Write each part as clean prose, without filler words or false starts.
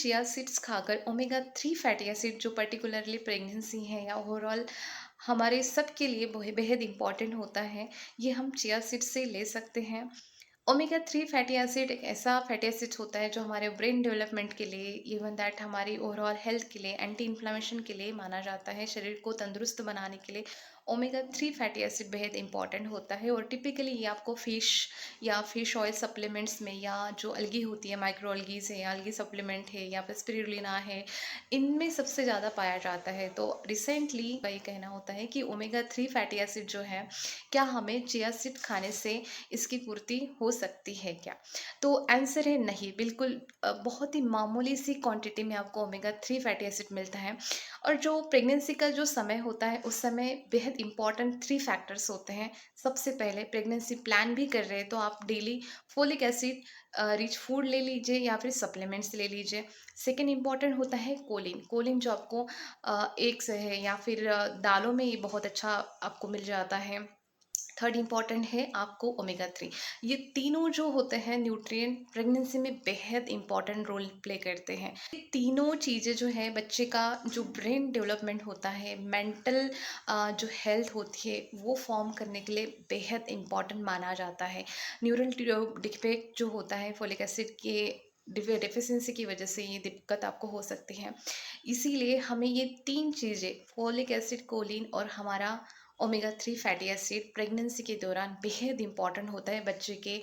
Chia seeds खाकर omega 3 fatty acid जो particularly pregnancy है या ओवरऑल हमारे सबके लिए बेहद इंपॉर्टेंट होता है, ये हम चिया सीड्स से ले सकते हैं। ओमेगा 3 फैटी एसिड एक ऐसा फैटी एसिड होता है जो हमारे ब्रेन डेवलपमेंट के लिए, इवन दैट हमारी ओवरऑल हेल्थ के लिए, एंटी इन्फ्लेमेशन के लिए माना जाता है। शरीर को तंदुरुस्त बनाने के लिए ओमेगा 3 फैटी एसिड बेहद इंपॉर्टेंट होता है और टिपिकली ये आपको फिश या फिश ऑयल सप्लीमेंट्स में या जो अलगी होती है, माइक्रो अलगीज है या अलगी सप्लीमेंट है या फिर स्पिरुलिना है, इनमें सबसे ज़्यादा पाया जाता है। तो रिसेंटली का ये कहना होता है कि ओमेगा 3 फैटी एसिड जो है, क्या हमें चिया सीड खाने से इसकी पूर्ति हो सकती है क्या? तो आंसर है नहीं, बिल्कुल बहुत ही मामूली सी क्वांटिटी में आपको ओमेगा 3 फैटी एसिड मिलता है। और जो प्रेगनेंसी का जो समय होता है, उस समय बेहद इंपॉर्टेंट 3 फैक्टर्स होते हैं। सबसे पहले प्रेगनेंसी प्लान भी कर रहे हैं तो आप daily folic acid rich food ले लीजिए या फिर सप्लीमेंट्स ले लीजिए। सेकेंड इंपॉर्टेंट होता है कोलिन। कोलिन जो आपको एग से है या फिर दालों में ये बहुत अच्छा आपको मिल जाता है। थर्ड इंपॉर्टेंट है आपको ओमेगा 3। ये तीनों जो होते हैं न्यूट्रिएंट प्रेगनेंसी में बेहद इंपॉर्टेंट रोल प्ले करते हैं। ये तीनों चीज़ें जो है बच्चे का जो ब्रेन डेवलपमेंट होता है, मेंटल जो हेल्थ होती है वो फॉर्म करने के लिए बेहद इंपॉर्टेंट माना जाता है। न्यूरल डिफेक्ट जो होता है फोलिक एसिड के डिफिशिएंसी की वजह से ये दिक्कत आपको हो सकती है। इसीलिए हमें ये तीन चीज़ें फोलिक एसिड, कोलिन और हमारा ओमेगा 3 फैटी एसिड प्रेगनेंसी के दौरान बेहद इंपॉर्टेंट होता है बच्चे के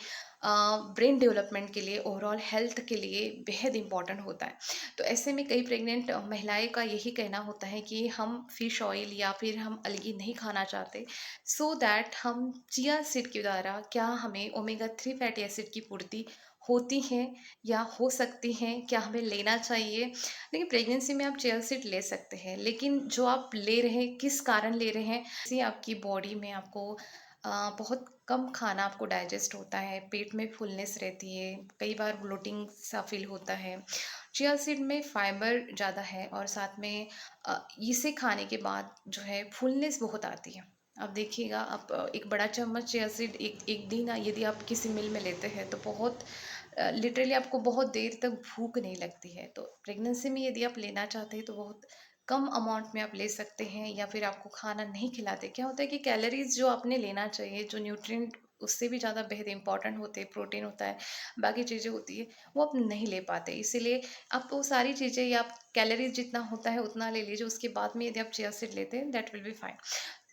ब्रेन डेवलपमेंट के लिए, ओवरऑल हेल्थ के लिए बेहद इंपॉर्टेंट होता है। तो ऐसे में कई प्रेग्नेंट महिलाएं का यही कहना होता है कि हम फिश ऑयल या फिर हम अलगी नहीं खाना चाहते, सो दैट हम चिया सीड के द्वारा क्या हमें ओमेगा 3 फैटी एसिड की पूर्ति होती है या हो सकती हैं, क्या हमें लेना चाहिए। देखिए, प्रेगनेंसी में आप चिया सीड ले सकते हैं, लेकिन जो आप ले रहे हैं किस कारण ले रहे हैं, से आपकी बॉडी में आपको बहुत कम खाना आपको डाइजेस्ट होता है, पेट में फुलनेस रहती है, कई बार ब्लोटिंग सा फील होता है। चिया सीड में फाइबर ज़्यादा है और साथ में इसे खाने के बाद जो है फुलनेस बहुत आती है। आप देखिएगा, आप एक बड़ा चम्मच चिया सीड एक एक दिन यदि आप किसी मील में लेते हैं तो बहुत लिटरली आपको बहुत देर तक भूख नहीं लगती है। तो प्रेगनेंसी में यदि आप लेना चाहते हैं तो बहुत कम अमाउंट में आप ले सकते हैं, या फिर आपको खाना नहीं खिलाते, क्या होता है कि कैलोरीज जो आपने लेना चाहिए, जो न्यूट्रिएंट उससे भी ज़्यादा बेहद इंपॉर्टेंट होते हैं, प्रोटीन होता है, बाकी चीज़ें होती है, वो आप नहीं ले पाते। इसीलिए आप वो सारी चीज़ें या आप कैलोरीज जितना होता है उतना ले लीजिए, उसके बाद में यदि आप चिया सीड लेते हैं that will be fine.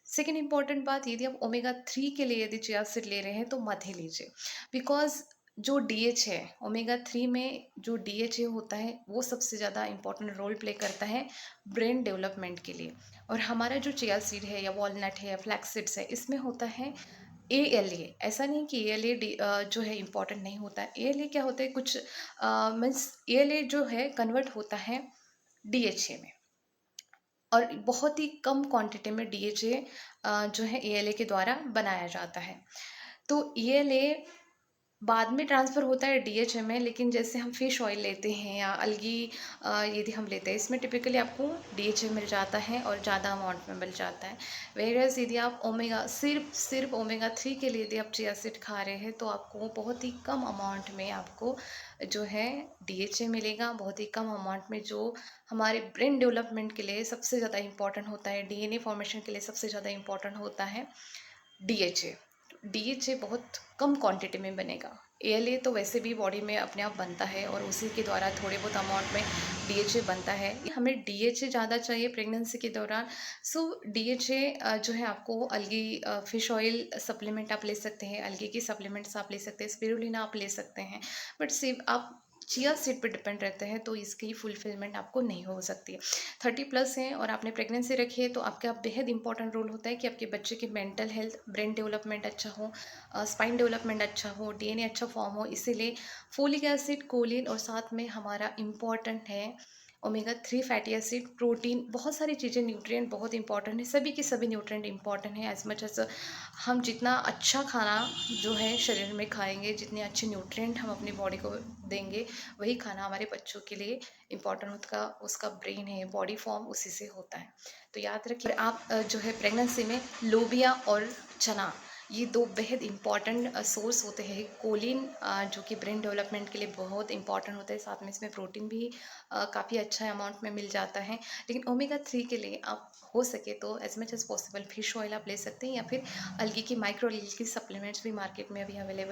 Second important बात, यदि आप ओमेगा 3 के लिए यदि चिया सीड ले रहे हैं तो मत ही लीजिए। बिकॉज जो डीएच है, ओमेगा 3 में जो डीएचए होता है वो सबसे ज़्यादा इंपॉर्टेंट रोल प्ले करता है ब्रेन डेवलपमेंट के लिए। और हमारा जो चिया सीड है या वॉलनट है या फ्लैक्स सीड्स है, इसमें होता है एएलए। ऐसा नहीं कि एएलए जो है इंपॉर्टेंट नहीं होता है। एएलए क्या होता है, कुछ मीन्स एएलए जो है कन्वर्ट होता है डीएचए में, और बहुत ही कम क्वांटिटी में डीएचए जो है एएलए के द्वारा बनाया जाता है। तो एएलए बाद में ट्रांसफ़र होता है डीएचए में, लेकिन जैसे हम फिश ऑयल लेते हैं या अलगी यदि हम लेते हैं, इसमें टिपिकली आपको डीएचए मिल जाता है और ज़्यादा अमाउंट में मिल जाता है। वेयरएज़ यदि आप ओमेगा सिर्फ ओमेगा 3 के लिए यदि आप चिया सीड खा रहे हैं तो आपको बहुत ही कम अमाउंट में आपको जो है डीएचए मिलेगा, बहुत ही कम अमाउंट में, जो हमारे ब्रेन डेवलपमेंट के लिए सबसे ज़्यादा इंपॉर्टेंट होता है, डीएनए फॉर्मेशन के लिए सबसे ज़्यादा इंपॉर्टेंट होता है डीएचए। डीएचए बहुत कम क्वांटिटी में बनेगा। एएलए तो वैसे भी बॉडी में अपने आप बनता है और उसी के द्वारा थोड़े बहुत अमाउंट में डीएचए बनता है। हमें डीएचए ज़्यादा चाहिए प्रेगनेंसी के दौरान। सो डीएचए जो है आपको अलगी फिश ऑयल सप्लीमेंट आप ले सकते हैं, अलगी की सप्लीमेंट्स आप ले सकते हैं, स्पिरुलिना आप ले सकते हैं, बट सिर्फ आप चिया सीड पे डिपेंड रहते हैं तो इसकी फुलफिलमेंट आपको नहीं हो सकती है। 30 प्लस हैं और आपने प्रेगनेंसी रखी है तो आपका बेहद इंपॉर्टेंट रोल होता है कि आपके बच्चे की मेंटल हेल्थ, ब्रेन डेवलपमेंट अच्छा हो, स्पाइन डेवलपमेंट अच्छा हो, डीएनए अच्छा फॉर्म हो। इसीलिए फोलिक एसिड, कोलिन और साथ में हमारा इम्पॉर्टेंट है ओमेगा 3 फैटी एसिड, प्रोटीन, बहुत सारी चीज़ें, न्यूट्रिएंट बहुत इंपॉर्टेंट है। सभी के सभी न्यूट्रिएंट इंपॉर्टेंट है। एज मच एज हम जितना अच्छा खाना जो है शरीर में खाएंगे, जितने अच्छे न्यूट्रिएंट हम अपनी बॉडी को देंगे, वही खाना हमारे बच्चों के लिए इम्पॉर्टेंट होता, उसका ब्रेन है, बॉडी फॉर्म उसी से होता है। तो याद रखिए, आप जो है प्रेगनेंसी में लोबिया और चना, ये 2 बेहद इम्पॉर्टेंट सोर्स होते हैं। कोलिन जो कि ब्रेन डेवलपमेंट के लिए बहुत इम्पॉर्टेंट होता है, साथ में इसमें प्रोटीन भी काफ़ी अच्छा अमाउंट में मिल जाता है। लेकिन ओमेगा 3 के लिए आप हो सके तो as much as possible fish oil आप ले सकते हैं, या फिर अलगी की माइक्रो एलगी की सप्लीमेंट्स भी मार्केट में अभी अवेलेबल